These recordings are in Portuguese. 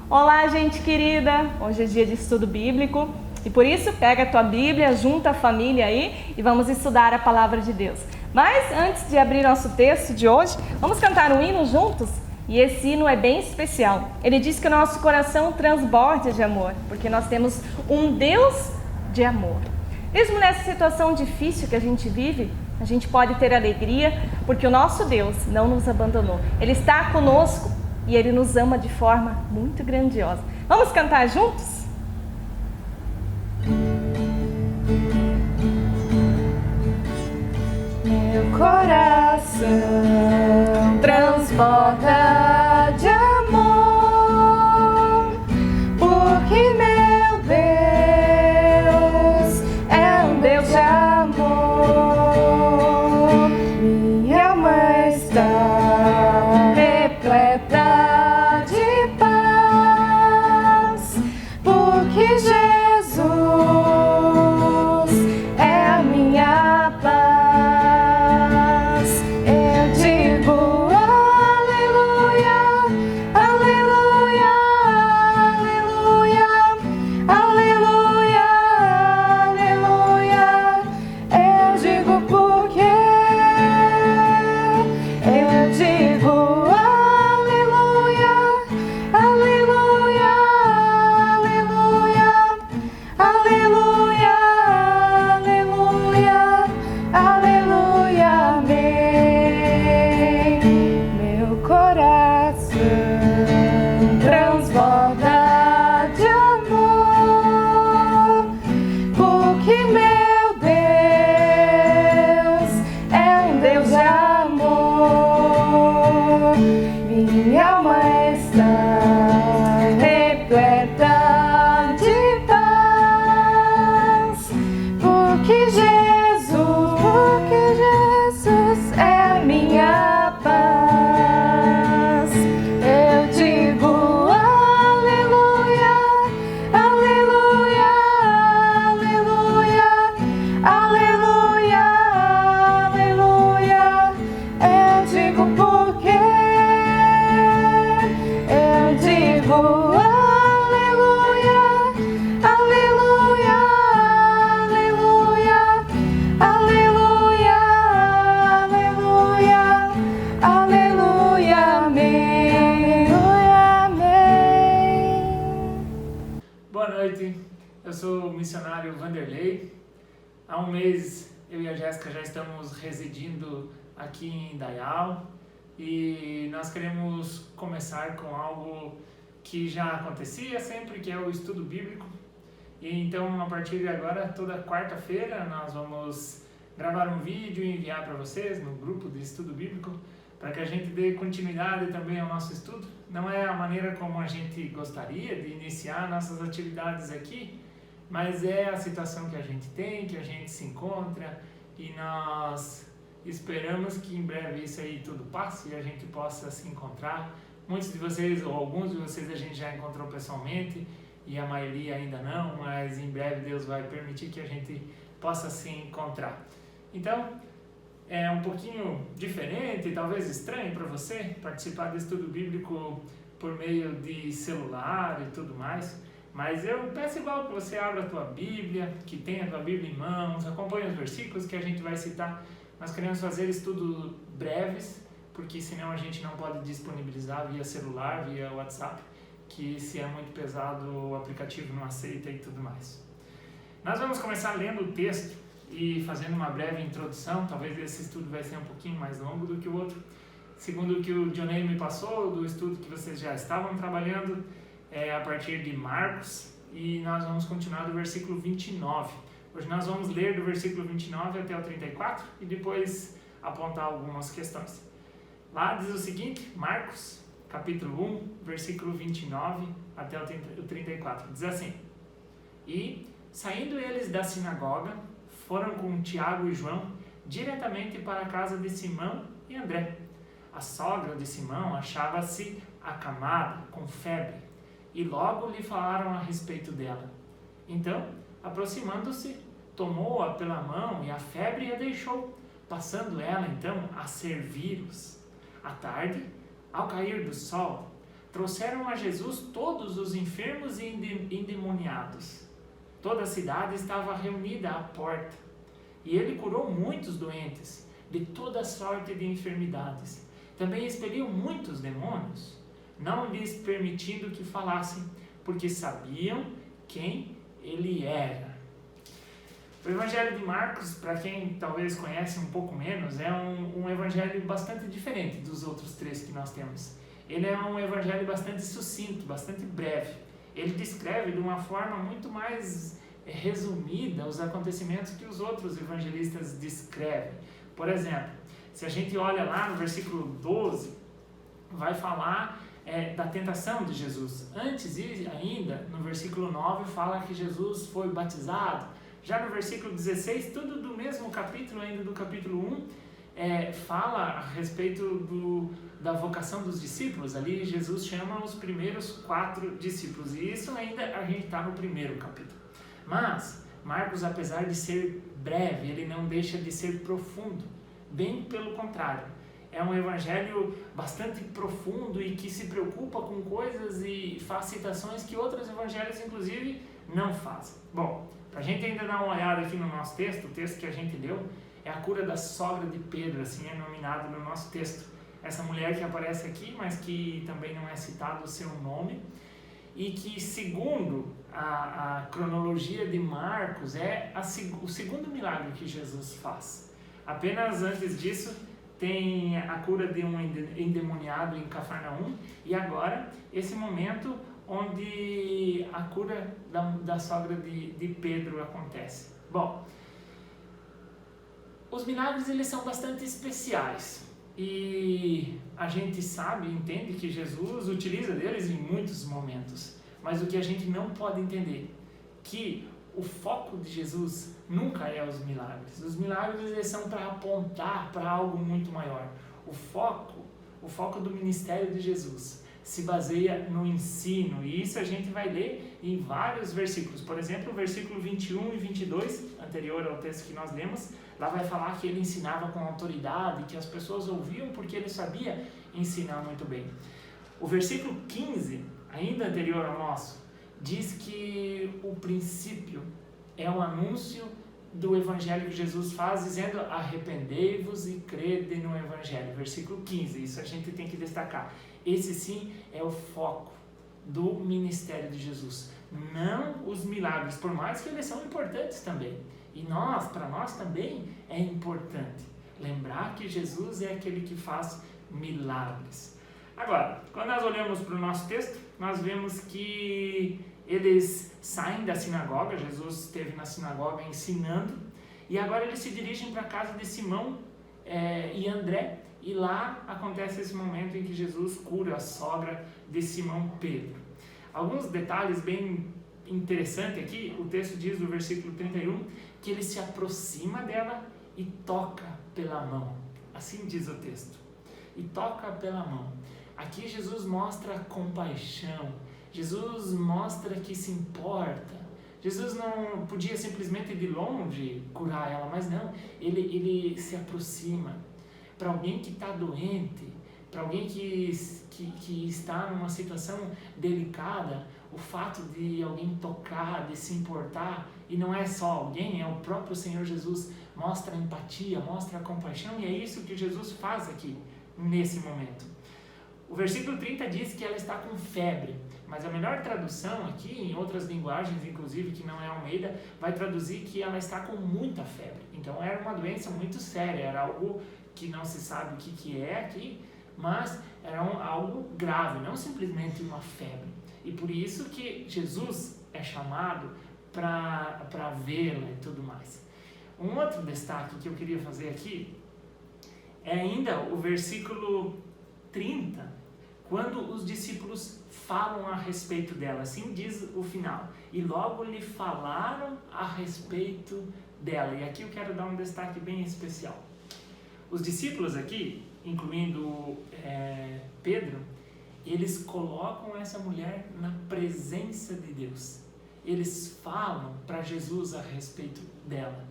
Olá, gente querida! Hoje é dia de estudo bíblico e por isso pega a tua Bíblia, junta a família aí e vamos estudar a palavra de Deus. Mas antes de abrir nosso texto de hoje, vamos cantar um hino juntos? E esse hino é bem especial. Ele diz que o nosso coração transborda de amor, porque nós temos um Deus de amor. Mesmo nessa situação difícil que a gente vive, a gente pode ter alegria, porque o nosso Deus não nos abandonou. Ele está conosco e Ele nos ama de forma muito grandiosa. Vamos cantar juntos? Meu coração transborda de amor, porque meu Deus é um Deus de amor. Minha alma está repleta de paz, porque Jesus é a minha paz. Eu digo aleluia, aleluia, aleluia, aleluia, aleluia. Eu digo porque eu digo aleluia, aleluia, aleluia, aleluia, aleluia, amém. Meu coração transborda de amor, porque meu Deus é um Deus de amor. Minha alma está repleta de paz, porque Jesus é a minha paz. Eu digo aleluia, aleluia, aleluia, aleluia, aleluia. Eu digo porque eu digo aleluia, aleluia, aleluia, aleluia, aleluia, amém, amém. Boa noite, eu sou o missionário Vanderlei. Há um mês eu e a Jéssica já estamos residindo aqui em Dayal e nós queremos começar com algo que já acontecia sempre, que é o estudo bíblico. E então, a partir de agora, toda quarta-feira, nós vamos gravar um vídeo e enviar para vocês no grupo de estudo bíblico, para que a gente dê continuidade também ao nosso estudo. Não é a maneira como a gente gostaria de iniciar nossas atividades aqui, mas é a situação que a gente tem, que a gente se encontra, e nós esperamos que em breve isso aí tudo passe e a gente possa se encontrar. Muitos de vocês, ou alguns de vocês, a gente já encontrou pessoalmente, e a maioria ainda não, mas em breve Deus vai permitir que a gente possa se encontrar. Então, é um pouquinho diferente, talvez estranho para você participar do estudo bíblico por meio de celular e tudo mais, mas eu peço igual que você abra a tua Bíblia, que tenha a tua Bíblia em mãos, acompanhe os versículos que a gente vai citar. Nós queremos fazer estudos breves, porque senão a gente não pode disponibilizar via celular, via WhatsApp, que se é muito pesado o aplicativo não aceita e tudo mais. Nós vamos começar lendo o texto e fazendo uma breve introdução. Talvez esse estudo vai ser um pouquinho mais longo do que o outro. Segundo o que o Johnny me passou, do estudo que vocês já estavam trabalhando, a partir de Marcos, e nós vamos continuar do versículo 29. Hoje nós vamos ler do versículo 29 até o 34 e depois apontar algumas questões. Lá diz o seguinte, Marcos, capítulo 1, versículo 29 até o 34. Diz assim: E, saindo eles da sinagoga, foram com Tiago e João diretamente para a casa de Simão e André. A sogra de Simão achava-se acamada, com febre, e logo lhe falaram a respeito dela. Então, aproximando-se, tomou-a pela mão e a febre a deixou, passando ela então a servir-os. À tarde, ao cair do sol, trouxeram a Jesus todos os enfermos e endemoniados. Toda a cidade estava reunida à porta. E ele curou muitos doentes, de toda sorte de enfermidades. Também expeliu muitos demônios, não lhes permitindo que falassem, porque sabiam quem ele era. O Evangelho de Marcos, para quem talvez conhece um pouco menos, é um evangelho bastante diferente dos outros três que nós temos. Ele é um evangelho bastante sucinto, bastante breve. Ele descreve de uma forma muito mais resumida os acontecimentos que os outros evangelistas descrevem. Por exemplo, se a gente olha lá no versículo 12, vai falar da tentação de Jesus. Antes ainda, no versículo 9, fala que Jesus foi batizado. Já no versículo 16, tudo do mesmo capítulo, ainda do capítulo 1, fala a respeito da vocação dos discípulos. Ali Jesus chama os primeiros 4 discípulos, e isso ainda a gente está no primeiro capítulo. Mas Marcos, apesar de ser breve, ele não deixa de ser profundo, bem pelo contrário. É um evangelho bastante profundo e que se preocupa com coisas e faz citações que outros evangelhos, inclusive, não fazem. Bom, para a gente ainda dar uma olhada aqui no nosso texto, o texto que a gente leu é a cura da sogra de Pedro, assim é nominado no nosso texto. Essa mulher que aparece aqui, mas que também não é citado o seu nome, e que, segundo a cronologia de Marcos, é o segundo milagre que Jesus faz. Apenas antes disso, tem a cura de um endemoniado em Cafarnaum, e agora esse momento onde a cura da sogra de Pedro acontece. Bom, os milagres eles são bastante especiais, e a gente sabe, entende que Jesus utiliza deles em muitos momentos, mas o que a gente não pode entender, que o foco de Jesus nunca é os milagres. Os milagres eles são para apontar para algo muito maior. O foco do ministério de Jesus se baseia no ensino, e isso a gente vai ler em vários versículos. Por exemplo, o versículo 21 e 22, anterior ao texto que nós lemos, lá vai falar que ele ensinava com autoridade, que as pessoas ouviam porque ele sabia ensinar muito bem. O versículo 15, ainda anterior ao nosso, diz que o princípio é um anúncio do evangelho que Jesus faz, dizendo: arrependei-vos e crede no evangelho. Versículo 15, isso a gente tem que destacar. Esse sim é o foco do ministério de Jesus, não os milagres, por mais que eles são importantes também. E para nós também é importante lembrar que Jesus é aquele que faz milagres. Agora, quando nós olhamos para o nosso texto, nós vemos que eles saem da sinagoga. Jesus esteve na sinagoga ensinando, e agora eles se dirigem para a casa de Simão e André, e lá acontece esse momento em que Jesus cura a sogra de Simão Pedro. Alguns detalhes bem interessantes aqui, o texto diz no versículo 31, que ele se aproxima dela e toca pela mão. Assim diz o texto, e toca pela mão. Aqui Jesus mostra compaixão, Jesus mostra que se importa. Jesus não podia simplesmente de longe curar ela, mas não, ele se aproxima. Para alguém que está doente, para alguém que está numa situação delicada, o fato de alguém tocar, de se importar, e não é só alguém, é o próprio Senhor Jesus, mostra empatia, mostra compaixão, e é isso que Jesus faz aqui, nesse momento. O versículo 30 diz que ela está com febre, mas a melhor tradução aqui, em outras linguagens, inclusive que não é Almeida, vai traduzir que ela está com muita febre. Então era uma doença muito séria, era algo que não se sabe o que é aqui, mas era algo grave, não simplesmente uma febre. E por isso que Jesus é chamado para vê-la e tudo mais. Um outro destaque que eu queria fazer aqui é ainda o versículo 30, quando os discípulos falam a respeito dela. Assim diz o final: e logo lhe falaram a respeito dela. E aqui eu quero dar um destaque bem especial. Os discípulos aqui, incluindo Pedro, eles colocam essa mulher na presença de Deus. Eles falam para Jesus a respeito dela.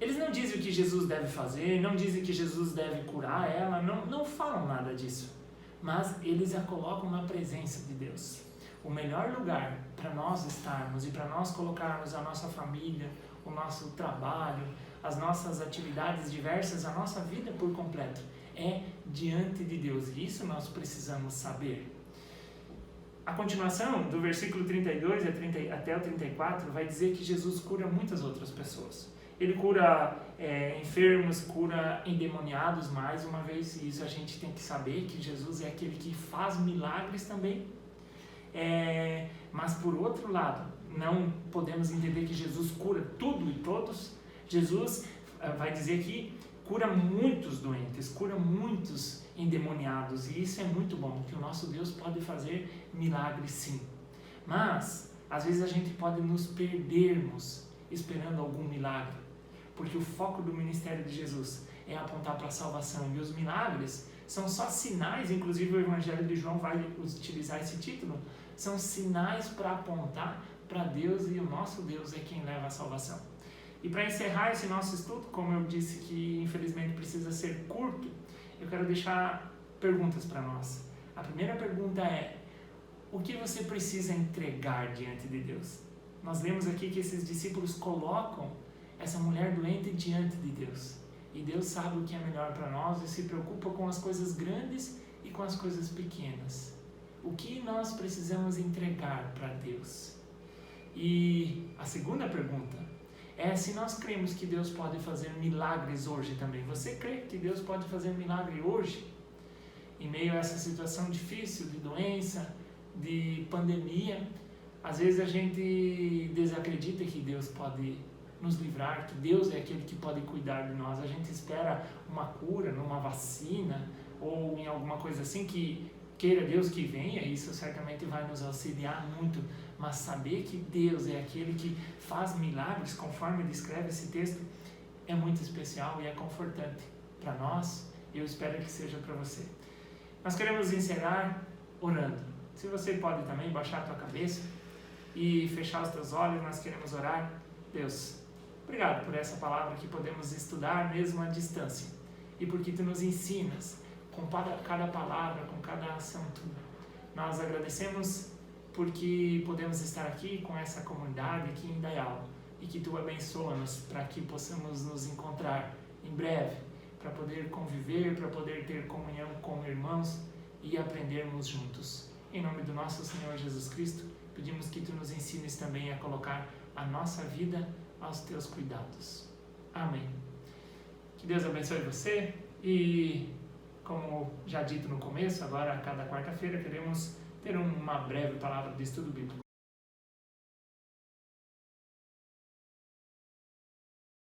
Eles não dizem o que Jesus deve fazer, não dizem que Jesus deve curar ela, não falam nada disso. mas eles a colocam na presença de Deus. O melhor lugar para nós estarmos e para nós colocarmos a nossa família, o nosso trabalho, as nossas atividades diversas, a nossa vida por completo, é diante de Deus. E isso nós precisamos saber. A continuação do versículo 32 até o 34 vai dizer que Jesus cura muitas outras pessoas. Ele cura enfermos, cura endemoniados, mais uma vez, e isso a gente tem que saber, que Jesus é aquele que faz milagres também. Mas por outro lado, não podemos entender que Jesus cura tudo e todos. Jesus vai dizer que cura muitos doentes, cura muitos endemoniados, e isso é muito bom, que o nosso Deus pode fazer milagres sim. Mas, às vezes a gente pode nos perdermos esperando algum milagre, porque o foco do ministério de Jesus é apontar para a salvação, e os milagres são só sinais, inclusive o Evangelho de João vai utilizar esse título, são sinais para apontar para Deus, e o nosso Deus é quem leva a salvação. E para encerrar esse nosso estudo, como eu disse que infelizmente precisa ser curto, eu quero deixar perguntas para nós. A primeira pergunta é: o que você precisa entregar diante de Deus? Nós lemos aqui que esses discípulos colocam essa mulher doente diante de Deus. E Deus sabe o que é melhor para nós e se preocupa com as coisas grandes e com as coisas pequenas. O que nós precisamos entregar para Deus? E a segunda pergunta é se nós cremos que Deus pode fazer milagres hoje também. Você crê que Deus pode fazer milagre hoje? Em meio a essa situação difícil de doença, de pandemia, às vezes a gente desacredita que Deus pode nos livrar, que Deus é aquele que pode cuidar de nós. A gente espera uma cura, numa vacina ou em alguma coisa assim, que queira Deus que venha, isso certamente vai nos auxiliar muito, mas saber que Deus é aquele que faz milagres, conforme descreve esse texto, é muito especial e é confortante para nós, e eu espero que seja para você. Nós queremos encerrar orando. Se você pode também baixar a tua cabeça e fechar os teus olhos, nós queremos orar. Deus, obrigado por essa palavra que podemos estudar mesmo à distância, e porque Tu nos ensinas com cada palavra, com cada ação Tua. Nós agradecemos porque podemos estar aqui com essa comunidade aqui em Dayal, e que Tu abençoa-nos para que possamos nos encontrar em breve, para poder conviver, para poder ter comunhão com irmãos e aprendermos juntos. Em nome do nosso Senhor Jesus Cristo, pedimos que Tu nos ensines também a colocar a nossa vida aos Teus cuidados. Amém. Que Deus abençoe você e, como já dito no começo, agora a cada quarta-feira queremos ter uma breve palavra de estudo bíblico.